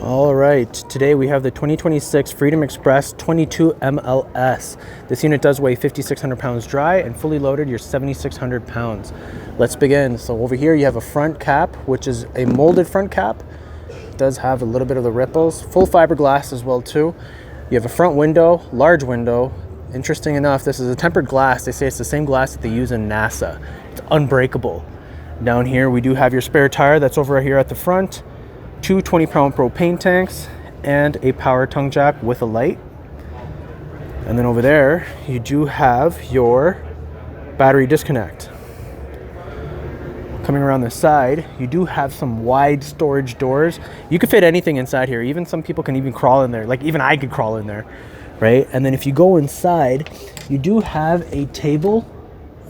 All right, today we have the 2026 Freedom Express 22 MLS. This unit does weigh 5,600 pounds dry, and fully loaded, you're 7,600 pounds. Let's begin. So over here you have a front cap, which is a molded front cap. It does have a little bit of the ripples. Full fiberglass as well too. You have a front window, large window. Interesting enough, this is a tempered glass. They say it's the same glass that they use in NASA. It's unbreakable. Down here we do have your spare tire that's over here at the front. Two 20-pound propane tanks and a power tongue jack with a light. And then over there you do have your battery disconnect. Coming around the side, you do have some wide storage doors. You could fit anything inside here. Even some people can even crawl in there. Like even I could crawl in there, right? And then if you go inside, you do have a table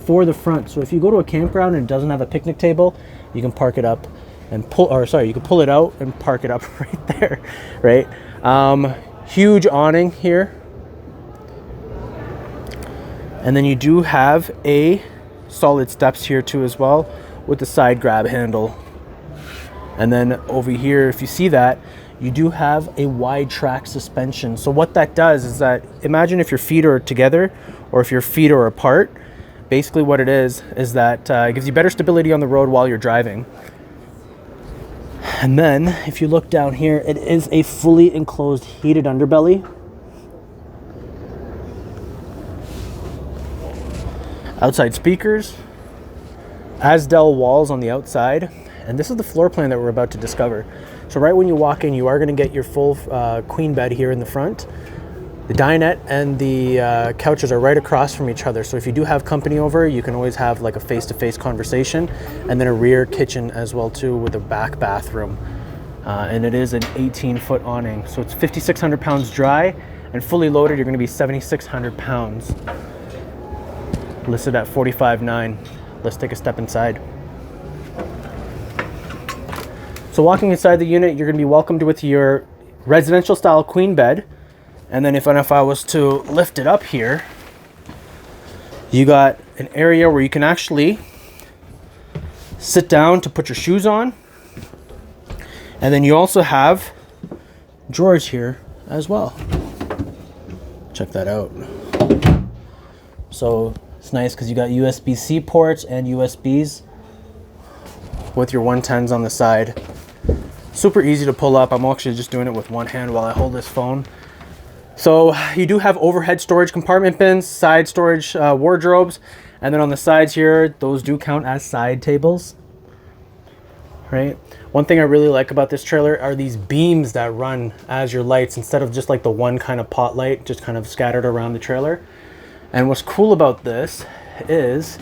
for the front. So if you go to a campground and it doesn't have a picnic table, you can park it up and you can pull it out and park it up right there, right? Huge awning here. And then you do have a solid steps here too as well, with the side grab handle. And then over here, if you see that, you do have a wide track suspension. So what that does is that, imagine if your feet are together or if your feet are apart. Basically what it is that it gives you better stability on the road while you're driving. And then if you look down here, it is a fully enclosed heated underbelly. Outside speakers, Asdel walls on the outside, and this is the floor plan that we're about to discover. So right when you walk in, you are going to get your full queen bed here in the front. The dinette and the couches are right across from each other. So if you do have company over, you can always have like a face-to-face conversation. And then a rear kitchen as well too, with a back bathroom. And it is an 18-foot awning. So it's 5,600 pounds dry, and fully loaded, you're gonna be 7,600 pounds. Listed at 45.9. Let's take a step inside. So walking inside the unit, you're gonna be welcomed with your residential style queen bed. And then if I was to lift it up here, you got an area where you can actually sit down to put your shoes on. And then you also have drawers here as well. Check that out. So it's nice because you got USB-C ports and USBs with your 110s on the side. Super easy to pull up. I'm actually just doing it with one hand while I hold this phone. So you do have overhead storage compartment bins, side storage wardrobes, and then on the sides here, those do count as side tables, right? One thing I really like about this trailer are these beams that run as your lights, instead of just like the one kind of pot light just kind of scattered around the trailer. And what's cool about this is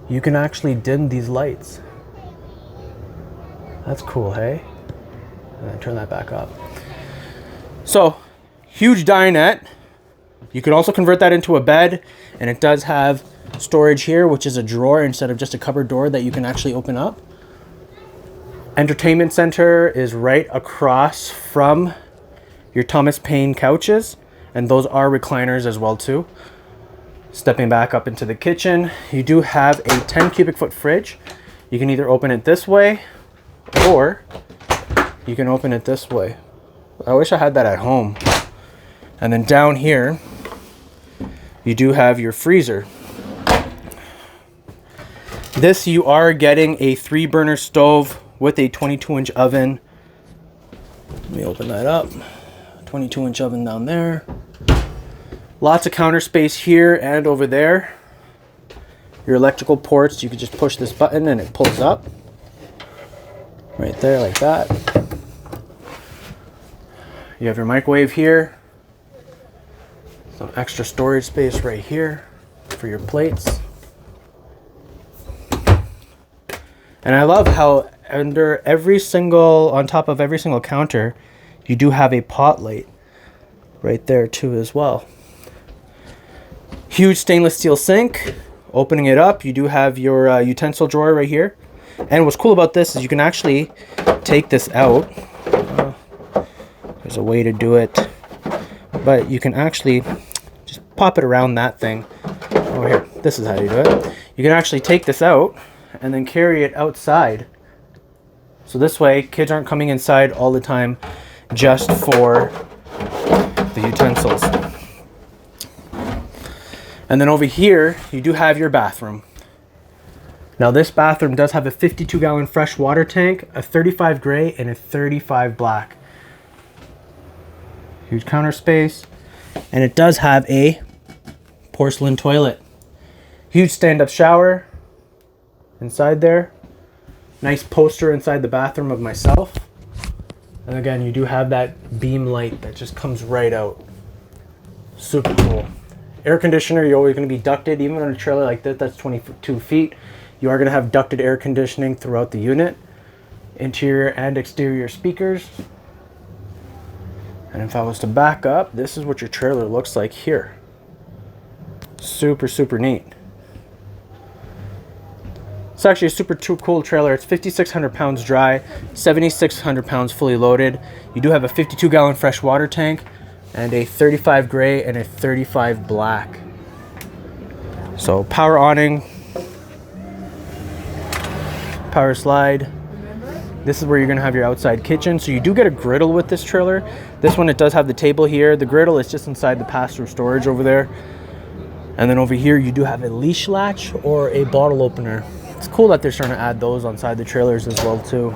you can actually dim these lights. That's cool, hey? And then turn that back up. So huge dinette. You could also convert that into a bed, and it does have storage here, which is a drawer instead of just a cupboard door that you can actually open up. Entertainment center is right across from your Thomas Paine couches, and those are recliners as well too. Stepping back up into the kitchen, you do have a 10 cubic foot fridge. You can either open it this way or you can open it this way. I wish I had that at home. And then down here, you do have your freezer. This, you are getting a 3-burner stove with a 22-inch oven. Let me open that up. 22-inch oven down there. Lots of counter space here and over there. Your electrical ports, you can just push this button and it pulls up. Right there, like that. You have your microwave here. Some extra storage space right here for your plates. And I love how on top of every single counter, you do have a pot light right there too as well. Huge stainless steel sink. Opening it up, you do have your utensil drawer right here. And what's cool about this is you can actually take this out. There's a way to do it, but you can actually just pop it around that thing. Oh, here, this is how you do it. You can actually take this out and then carry it outside. So this way, kids aren't coming inside all the time just for the utensils. And then over here, you do have your bathroom. Now this bathroom does have a 52-gallon fresh water tank, a 35 gray, and a 35 black. Huge counter space. And it does have a porcelain toilet. Huge stand-up shower inside there. Nice poster inside the bathroom of myself. And again, you do have that beam light that just comes right out. Super cool. Air conditioner, you're always going to be ducted. Even on a trailer like this, that's 22 feet. You are going to have ducted air conditioning throughout the unit. Interior and exterior speakers. And if I was to back up, this is what your trailer looks like here. Super, super neat. It's actually a super cool trailer. It's 5,600 pounds dry, 7,600 pounds fully loaded. You do have a 52-gallon fresh water tank and a 35 gray and a 35 black. So power awning, power slide. This is where you're gonna have your outside kitchen. So you do get a griddle with this trailer. This one, it does have the table here. The griddle is just inside the pass-through storage over there. And then over here, you do have a leash latch or a bottle opener. It's cool that they're starting to add those on side the trailers as well too.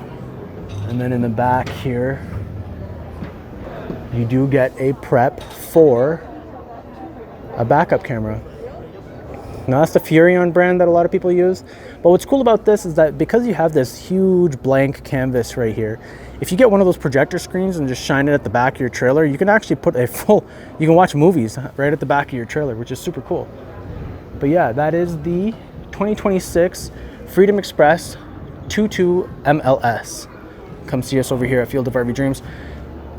And then in the back here, you do get a prep for a backup camera. Now that's the Furrion brand that a lot of people use. But what's cool about this is that because you have this huge blank canvas right here, if you get one of those projector screens and just shine it at the back of your trailer, you can actually put a full, you can watch movies right at the back of your trailer, which is super cool. But yeah, that is the 2026 Freedom Express 22 MLS. Come see us over here at Field of RV Dreams.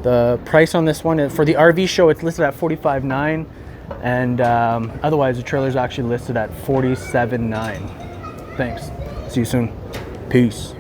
The price on this one, for the RV show, it's listed at $45,900. And otherwise the trailer is actually listed at $47,900. Thanks. See you soon. Peace.